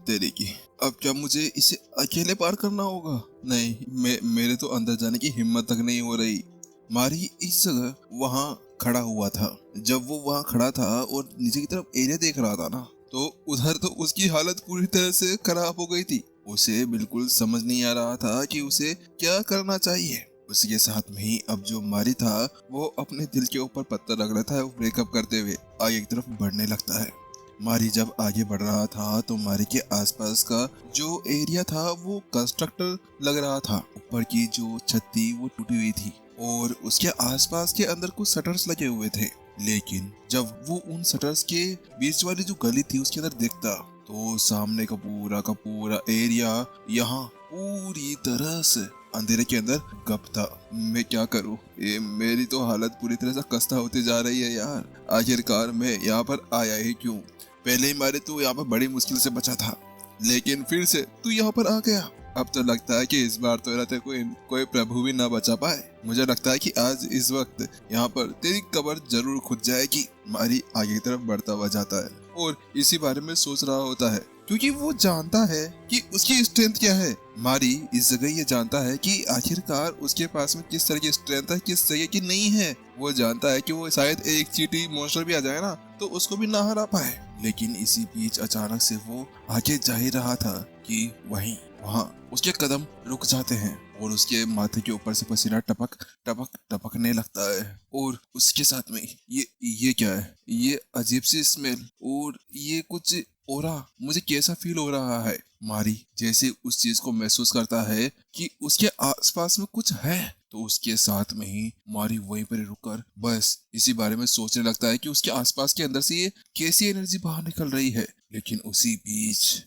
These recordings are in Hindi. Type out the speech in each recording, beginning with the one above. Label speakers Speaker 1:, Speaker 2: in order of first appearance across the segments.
Speaker 1: तेरी की, अब क्या मुझे इसे अकेले पार करना होगा? नहीं, मेरे तो अंदर जाने की हिम्मत तक नहीं हो रही। मारी इस जगह वहाँ खड़ा हुआ था। जब वो वहाँ खड़ा था और नीचे की तरफ एरिया देख रहा था ना, तो उधर तो उसकी हालत पूरी तरह से खराब हो गई थी। उसे बिल्कुल समझ नहीं आ रहा था कि उसे क्या करना चाहिए। उसके साथ में ही अब जो मारी था वो अपने दिल के ऊपर पत्थर रख रहा था, ब्रेकअप करते हुए आगे की तरफ बढ़ने लगता है। मारी जब आगे बढ़ रहा था तो मारी के आसपास का जो एरिया था वो कंस्ट्रक्टर लग रहा था। ऊपर की जो छत थी वो टूटी हुई थी और उसके आसपास के अंदर कुछ शटर्स लगे हुए थे। लेकिन जब वो उन शटर्स के बीच वाली जो गली थी उसके अंदर देखता तो सामने का पूरा एरिया यहाँ पूरी तरह से अंधेरे के अंदर गप था। मैं क्या करूं? ये मेरी तो हालत पूरी तरह से खस्ता होती जा रही है यार। आखिरकार मैं यहाँ पर आया ही क्यों? पहले ही मारे तू यहाँ पर बड़ी मुश्किल से बचा था, लेकिन फिर से तू यहाँ पर आ गया। अब तो लगता है कि इस बार तो रहते कोई प्रभु भी ना बचा पाए। मुझे लगता है कि आज इस वक्त यहाँ पर तेरी कब्र जरूर खुद जाएगी। मारी आगे की तरफ बढ़ता हुआ जाता है और इसी बारे में सोच रहा होता है, क्योंकि वो जानता है कि उसकी स्ट्रेंथ क्या है। मारी इस जगह ये जानता है कि आखिरकार उसके पास में किस तरह की स्ट्रेंथ है, किस तरह की नहीं है। वो जानता है कि वो शायद एक चींटी मॉन्स्टर भी आ जाए ना तो उसको भी ना हरा पाए। लेकिन इसी बीच अचानक से वो आगे जा ही रहा था कि वहाँ उसके कदम रुक जाते हैं और उसके माथे के ऊपर से पसीना टपक टपक टपकने लगता है। और उसके साथ में ये क्या है? ये अजीब सी स्मेल और ये कुछ ओरा मुझे कैसा फील हो रहा है। मारी जैसे उस चीज को महसूस करता है कि उसके आसपास में कुछ है तो उसके साथ में ही मारी वहीं पर रुककर बस इसी बारे में सोचने लगता है कि उसके आसपास के अंदर से ये कैसी एनर्जी बाहर निकल रही है। लेकिन उसी बीच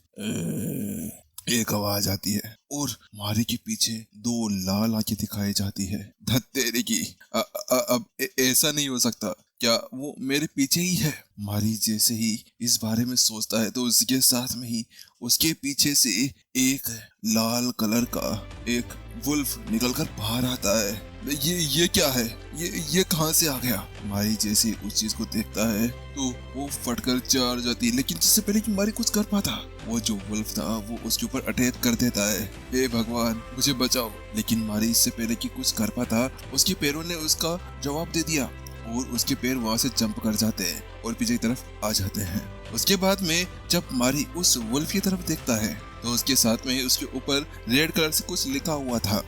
Speaker 1: एक आवाज आती है और मारी के पीछे दो लाल आंखें दिखाई जाती है। धत तेरे की, अब ऐसा नहीं हो सकता। क्या वो मेरे पीछे ही है? मारी जैसे ही इस बारे में सोचता है तो उसके साथ में ही उसके पीछे से एक लाल कलर का एक वुल्फ निकलकर बाहर आता है। ये क्या है? ये कहां से आ गया? मारी जैसे उस चीज को देखता है तो वो फटकर चार जाती है। लेकिन जिससे पहले कि मारी कुछ कर पाता वो जो वुल्फ था वो उसके ऊपर अटैक कर देता है। हे भगवान मुझे बचाओ! लेकिन मारी इससे पहले कि कुछ कर पाता उसके पैरों ने उसका जवाब दे दिया और उसके पैर वहां से जंप कर जाते हैं और पीछे की तरफ आ जाते हैं। उसके बाद में जब मारी उस वुल्फ की तरफ देखता है तो उसके साथ में उसके ऊपर रेड कलर से कुछ लिखा हुआ था,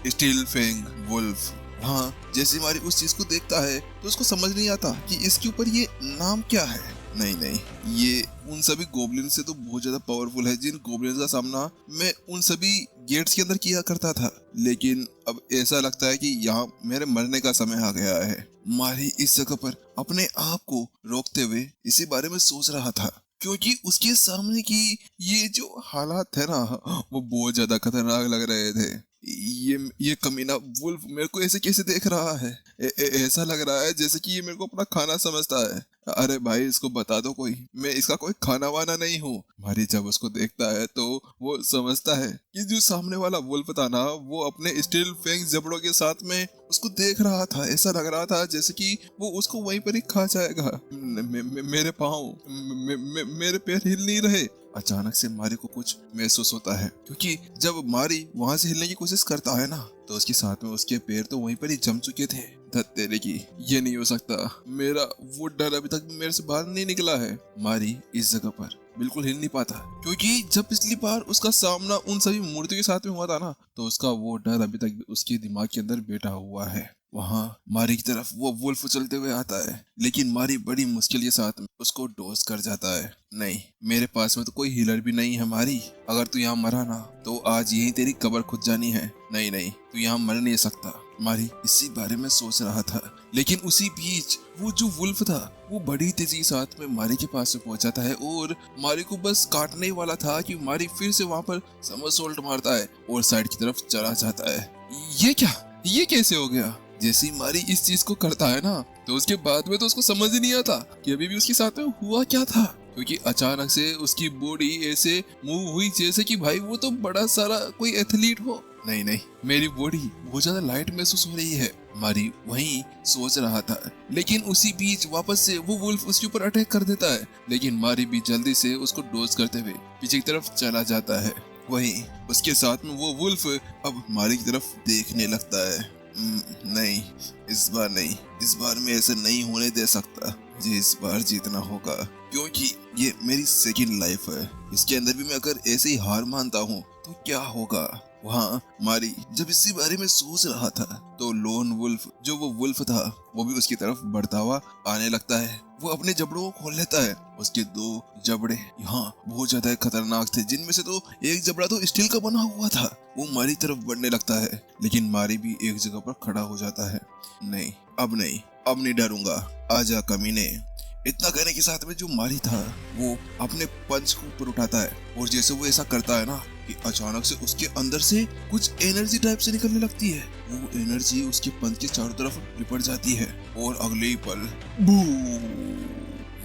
Speaker 1: स्टील फैंग वुल्फ। हाँ, जैसे मारी उस चीज को देखता है तो उसको समझ नहीं आता कि इसके ऊपर ये नाम क्या है। नहीं, ये उन सभी गोब्लिन से तो बहुत ज्यादा पावरफुल है जिन गोब्लिन का सामना मैं उन सभी गेट्स के अंदर किया करता था। लेकिन अब ऐसा लगता है कि यहाँ मेरे मरने का समय आ गया है। मारी इस जगह पर अपने आप को रोकते हुए इसी बारे में सोच रहा था, क्योंकि उसके सामने की ये जो हालात है ना वो बहुत ज्यादा खतरनाक लग रहे थे। ये कमीना वुल्फ मेरे को ऐसे कैसे देख रहा है? ऐसा लग रहा है जैसे कि ये मेरे को अपना खाना समझता है। अरे भाई इसको बता दो कोई, मैं इसका कोई खाना वाना नहीं हूँ। मारी जब उसको देखता है तो वो समझता है कि जो सामने वाला वुल्फ था ना वो अपने स्टील फैंग जबड़ों के साथ में उसको देख रहा था। ऐसा लग रहा था जैसे कि वो उसको वहीं पर ही खा जाएगा। मेरे पाँव, मेरे पैर हिल नहीं रहे। अचानक से मारी को कुछ महसूस होता है, क्योंकि जब मारी वहां से हिलने की कोशिश करता है ना तो उसके साथ में उसके पैर तो वहीं पर ही जम चुके थे। धत तेरे की, ये नहीं हो सकता। मेरा वो डर अभी तक मेरे से बाहर नहीं निकला है। मारी इस जगह पर बिल्कुल हिल नहीं पाता, क्योंकि जब पिछली बार उसका सामना उन सभी मूर्तियों के साथ में हुआ था ना तो उसका वो डर अभी तक उसके दिमाग के अंदर बैठा हुआ है। वहाँ मारी की तरफ वो वुल्फ चलते हुए आता है, लेकिन मारी बड़ी मुश्किल के साथ उसको डोज कर जाता है। नहीं, मेरे पास में तो कोई हीलर भी नहीं है मारी। अगर तू यहाँ मरा ना तो आज यही तेरी कब्र खुद जानी है। नहीं, तू यहाँ मर नहीं सकता। मारी इसी बारे में सोच रहा था, लेकिन उसी बीच वो जो वुल्फ था वो बड़ी तेजी के साथ में मारी के पास में पहुंच जाता है और मारी को बस काटने ही वाला था कि मारी फिर से वहां पर समरसॉल्ट मारता है और साइड की तरफ चला जाता है। ये क्या? ये कैसे हो गया? जैसे ही मारी इस चीज को करता है ना तो उसके बाद में तो उसको समझ ही नहीं आता कि अभी भी उसके साथ में हुआ क्या था, क्योंकि अचानक से उसकी बॉडी ऐसे मूव हुई जैसे कि भाई वो तो बड़ा सारा कोई एथलीट हो। नहीं, मेरी बॉडी बहुत ज्यादा लाइट महसूस हो रही है। मारी वहीं सोच रहा था, लेकिन उसी बीच वापस से वो वुल्फ उसके ऊपर अटैक कर देता है। लेकिन मारी भी जल्दी से उसको डोज करते हुए पीछे की तरफ चला जाता है। वहीं उसके साथ में वो वुल्फ अब मारी की तरफ देखने लगता है। नहीं, इस बार नहीं, इस बार मैं ऐसे नहीं होने दे सकता। मुझे इस बार जीतना होगा, क्योंकि ये मेरी सेकंड लाइफ है। इसके अंदर भी मैं अगर ऐसे ही हार मानता हूँ तो क्या होगा। वहाँ मारी जब इसी बारे में सोच रहा था तो लोन वुल्फ, जो वो वुल्फ था, वो भी उसकी तरफ बढ़ता हुआ आने लगता है। वो अपने जबड़ों को खोल लेता है। उसके 2 जबड़े यहाँ बहुत ज्यादा खतरनाक थे, जिनमें से तो एक जबड़ा तो स्टील का बना हुआ था। वो मारी तरफ बढ़ने लगता है, लेकिन मारी भी एक जगह पर खड़ा हो जाता है। नहीं, अब नहीं, अब नहीं डरूंगा, आजा कमीने। इतना कहने के साथ में जो मारी था वो अपने पंच को ऊपर उठाता है, और जैसे वो ऐसा करता है ना कि अचानक से उसके अंदर से कुछ एनर्जी टाइप से निकलने लगती है। वो एनर्जी उसके पंच के चारों तरफ लिपट जाती है, और अगले ही पल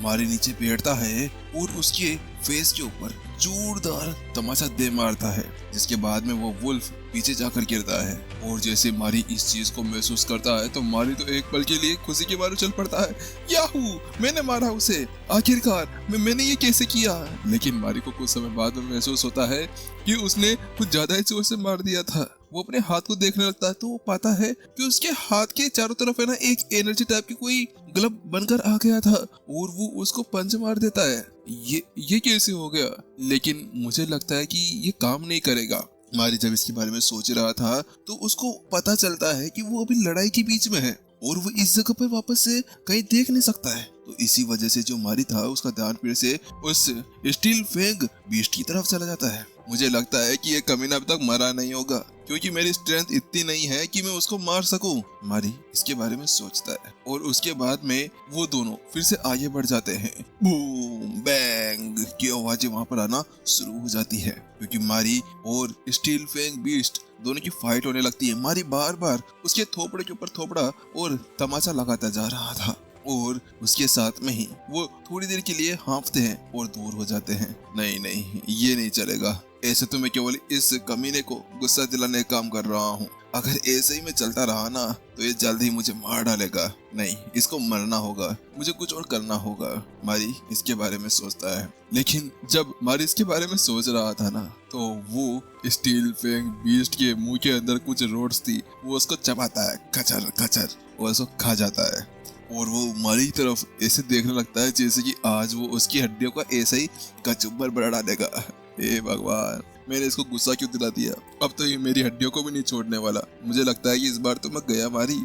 Speaker 1: मारी नीचे बैठता है और उसके फेस के ऊपर जोरदार तमाचा दे मारता है, जिसके बाद में वो वुल्फ पीछे जाकर गिरता है। और जैसे मारी इस चीज को महसूस करता है तो मारी तो एक पल के लिए खुशी के मारे चल पड़ता है। याहू, मैंने मारा उसे, आखिरकार मैंने ये कैसे किया। लेकिन मारी को कुछ समय बाद में महसूस होता है कि उसने कुछ ज्यादा ही जोर से मार दिया था। वो अपने हाथ को देखने लगता है तो वो पाता है कि उसके हाथ के चारों तरफ है ना एक एनर्जी टाइप की कोई ग्लब बनकर आ गया था, और वो उसको पंच मार देता है। ये कैसे हो गया। लेकिन मुझे लगता है कि ये काम नहीं करेगा। मारी जब इसके बारे में सोच रहा था तो उसको पता चलता है कि वो अभी लड़ाई के बीच में है, और वो इस जगह पे वापस से कहीं देख नहीं सकता है। तो इसी वजह से जो मारी था उसका ध्यान फिर से उस स्टील फैंग बीस्ट की तरफ चला जाता है। मुझे लगता है कि ये कमीना अब तक मरा नहीं होगा, क्योंकि मेरी स्ट्रेंथ इतनी नहीं है कि मैं उसको मार सकूं। मारी इसके बारे में सोचता है, और उसके बाद में वो दोनों फिर से आगे बढ़ जाते हैं। बूम बैंग की आवाजें वहां पर आना शुरू हो जाती है, क्योंकि मारी और स्टील फैंग बीस्ट दोनों की फाइट होने लगती है। मारी बार बार उसके थोपड़े के ऊपर थोपड़ा और तमाचा लगाता जा रहा था, और उसके साथ में ही वो थोड़ी देर के लिए हाँफते हैं और दूर हो जाते हैं। नहीं नहीं, ये नहीं चलेगा। ऐसे तो मैं केवल इस कमीने को गुस्सा दिलाने का काम कर रहा हूँ। अगर ऐसे ही मैं चलता रहा ना तो ये जल्द ही मुझे मार डालेगा। नहीं, इसको मरना होगा, मुझे कुछ और करना होगा। मारी इसके बारे में सोचता है, लेकिन जब मारी इसके बारे में सोच रहा था ना तो वो स्टील फैंग बीस्ट के मुंह के अंदर कुछ रोड्स थी, वो उसको चबाता है, खचर खचर, और उसको खा जाता है। और वो मारी की तरफ ऐसे देखने लगता है जैसे कि आज वो उसकी हड्डियों का ऐसे ही कचुम्बर बना डालेगा। हे भगवान, मैंने इसको गुस्सा क्यों दिला दिया। अब तो ये मेरी हड्डियों को भी नहीं छोड़ने वाला। मुझे लगता है कि इस बार तो मैं गया मारी।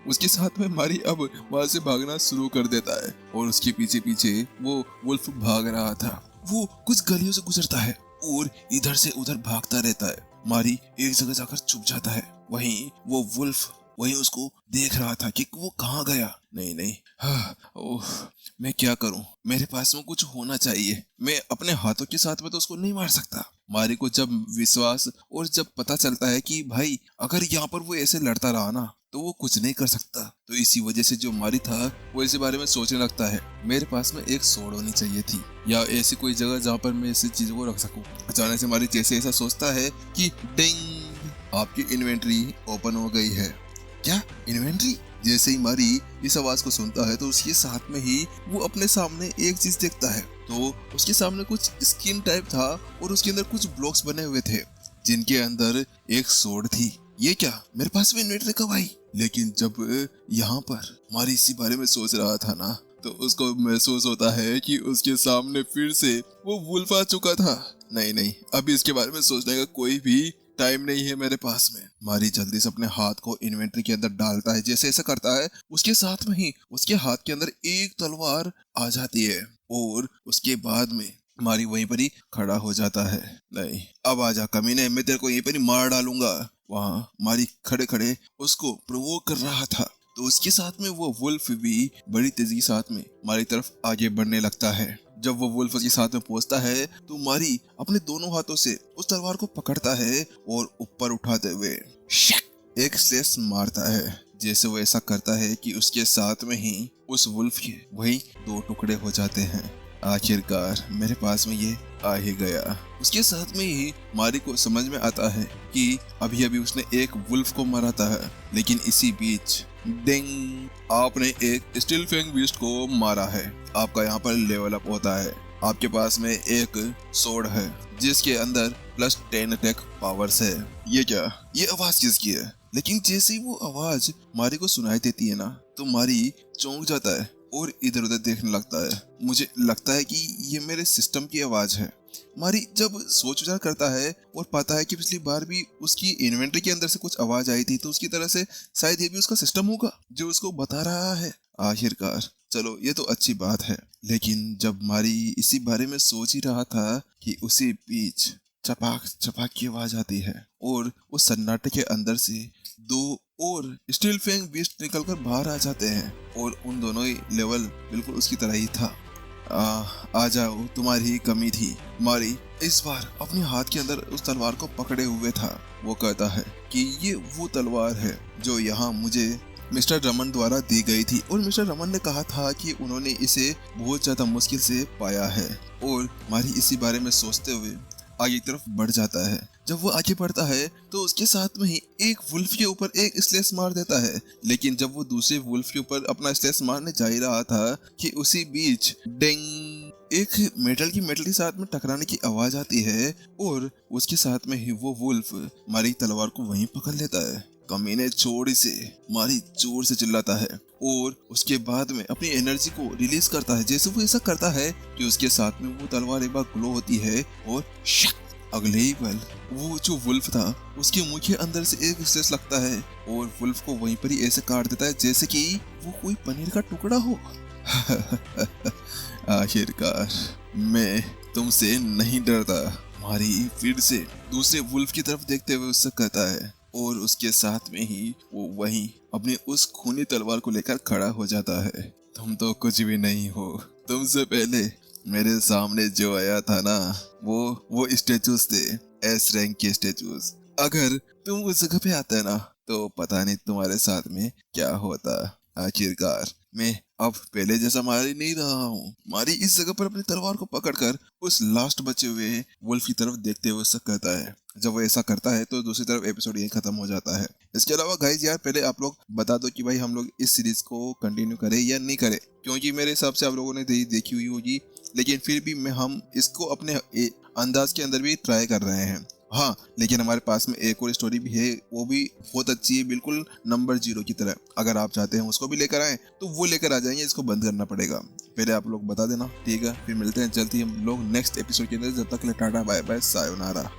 Speaker 1: उसके साथ में मारी अब वहां से भागना शुरू कर देता है, और उसके पीछे पीछे वो वुल्फ भाग रहा था। वो कुछ गलियों से गुजरता है और इधर से उधर भागता रहता है। मारी एक जगह जाकर छुप जाता है। वहीं वो वुल्फ वहीं उसको देख रहा था कि वो कहाँ गया। नहीं नहीं, ओह, मैं क्या करूं। मेरे पास में कुछ होना चाहिए। मैं अपने हाथों के साथ में तो उसको नहीं मार सकता। मारी को जब विश्वास और जब पता चलता है कि भाई अगर यहाँ पर वो ऐसे लड़ता रहा ना तो वो कुछ नहीं कर सकता, तो इसी वजह से जो मारी था वो इसी बारे में सोचने लगता है। मेरे पास में एक सोड होनी चाहिए थी, या ऐसी कोई जगह जहाँ पर मैं ऐसी चीजों को रख सकूं। अचानक से मारी जैसे ऐसा सोचता है कि डिंग, आपकी इन्वेंट्री ओपन हो गई है। क्या इन्वेंट्री? जैसे ही मारी इस आवाज को सुनता है तो उसके साथ में ही वो अपने सामने एक चीज देखता है। तो उसके सामने कुछ स्किन टाइप था और उसके अंदर कुछ ब्लॉक्स बने हुए थे जिनके अंदर एक सोड थी। ये क्या, मेरे पास भी इन्वेंट्री कब आई? लेकिन जब यहाँ पर मारी इसी बारे में सोच रहा था ना तो उसको महसूस होता है कि उसके सामने फिर से वो वुल्फ आ चुका था। नहीं नहीं, अभी इसके बारे में सोचने का कोई भी टाइम नहीं है मेरे पास में। मारी जल्दी से अपने हाथ को इन्वेंट्री के अंदर डालता है। जैसे ऐसा करता है उसके साथ में ही उसके हाथ के अंदर एक तलवार आ जाती है, और उसके बाद में मारी वहीं पर ही खड़ा हो जाता है। नहीं, अब आजा कमीने, मैं तेरे को यहीं पर ही मार डालूंगा। वहाँ मारी खड़े खड़े उसको प्रोवोक कर रहा था, तो उसके साथ में वो वुल्फ भी बड़ी तेजी के साथ में मारी तरफ आगे बढ़ने लगता है। जब वो वुल्फ के साथ में पहुंचता है तो मारी अपने दोनों हाथों से उस तलवार को पकड़ता है और ऊपर उठाते हुए एक स्लेश मारता है। जैसे वो ऐसा करता है कि उसके साथ में ही उस वुल्फ के वही 2 टुकड़े हो जाते हैं। आखिरकार मेरे पास में ये आ ही गया। उसके साथ में ही मारी को समझ में आता है कि अभी अभी उसने एक वुल्फ को मारा था, लेकिन इसी बीच डिंग, आपने एक स्टील फैंग बीस्ट को मारा है। आपका यहाँ पर लेवल अप होता है। आपके पास में एक सोड है जिसके अंदर +10 अटैक पावर्स है। ये क्या, ये आवाज किसकी है? लेकिन जैसे ही वो आवाज मारी को सुनाई देती है ना, तो मारी चौंक जाता है और इधर उधर देखने लगता है। मुझे लगता है कि ये मेरे सिस्टम की आवाज है। मारी जब सोच विचार करता है और पाता है कि पिछली बार भी उसकी इन्वेंटरी के अंदर से कुछ आवाज आई थी, तो उसकी तरह से शायद ये भी उसका सिस्टम होगा जो उसको बता रहा है। आखिरकार चलो, ये तो अच्छी बात है। लेकिन जब मारी इसी बारे में सोच ही रहा था कि उसी बीच चपाक चपाक की आवाज आती है और उस सन्नाटे के अंदर से 2 और स्टील फैंग बीस्ट निकलकर बाहर आ जाते हैं और उन दोनों ही लेवल बिल्कुल उसकी तरह ही था। आ जाओ, तुम्हारी ही कमी थी। मारी इस बार अपने हाथ के अंदर उस तलवार को पकड़े हुए था। वो कहता है कि ये वो तलवार है जो यहाँ मुझे मिस्टर रमन द्वारा दी गई थी, और मिस्टर रमन ने कहा था कि उन्होंने इसे बहुत ज्यादा मुश्किल से पाया है। और मारी इसी बारे में सोचते हुए आगे की तरफ बढ़ जाता है। जब वो आगे बढ़ता है तो उसके साथ में ही एक वुल्फ के ऊपर एक स्लेश मार देता है। लेकिन जब वो दूसरे वुल्फ के ऊपर अपना स्लेश मारने जा ही रहा था कि उसी बीच डिंग, एक मेटल के साथ में टकराने की आवाज आती है और उसके साथ में ही वो वुल्फ मारी तलवार को वहीं पकड़ लेता है। कमीने छोड़ इसे, मारी जोर से चिल्लाता है और उसके बाद में अपनी एनर्जी को रिलीज करता है। जैसे वो ऐसा करता है कि उसके साथ में वो तलवार एक बार ग्लो होती है और अगले ही पल वो जो वुल्फ था उसके मुंह के अंदर से एक स्लेश लगता है और वुल्फ को वहीं पर ही ऐसे काट देता है जैसे कि वो कोई पनीर का टुकड़ा हो। आखिरकार मैं तुमसे नहीं डरता। मारी फिर से दूसरे वुल्फ की तरफ देखते हुए उससे कहता है और उसके साथ में ही वो वहीं अपनी उस खूनी तलवार को लेकर खड़ा हो जाता है। तुम तो कुछ भी नहीं हो। तुमसे पहले मेरे सामने जो आया था ना, वो स्टेचूज थे, एस रैंक के स्टेचूज। अगर तुम उस जगह पे आते ना तो पता नहीं तुम्हारे साथ में क्या होता। आखिरकार मैं अब पहले जैसा मारी नहीं रहा हूँ। मारी इस जगह पर अपनी तलवार को पकड़कर उस लास्ट बचे हुए वुल्फ की तरफ देखते हुए उससे कहता है। जब वो ऐसा करता है तो दूसरी तरफ एपिसोड यहीं खत्म हो जाता है। इसके अलावा गाइज यार, पहले आप लोग बता दो कि भाई हम लोग इस सीरीज को कंटिन्यू करें या नहीं करें, क्योंकि मेरे हिसाब से आप लोगों ने देखी हुई होगी, लेकिन फिर भी हम इसको अपने अंदाज के अंदर भी ट्राई कर रहे हैं। हाँ, लेकिन हमारे पास में एक और स्टोरी भी है, वो भी बहुत अच्छी है, बिल्कुल नंबर 0 की तरह। अगर आप चाहते हैं उसको भी लेकर आए तो वो लेकर आ जाएंगे, इसको बंद करना पड़ेगा। पहले आप लोग बता देना, ठीक है? फिर मिलते हैं जल्दी हम लोग नेक्स्ट एपिसोड के अंदर। जब तक के लिए टाटा बाय बाय, सायोनारा।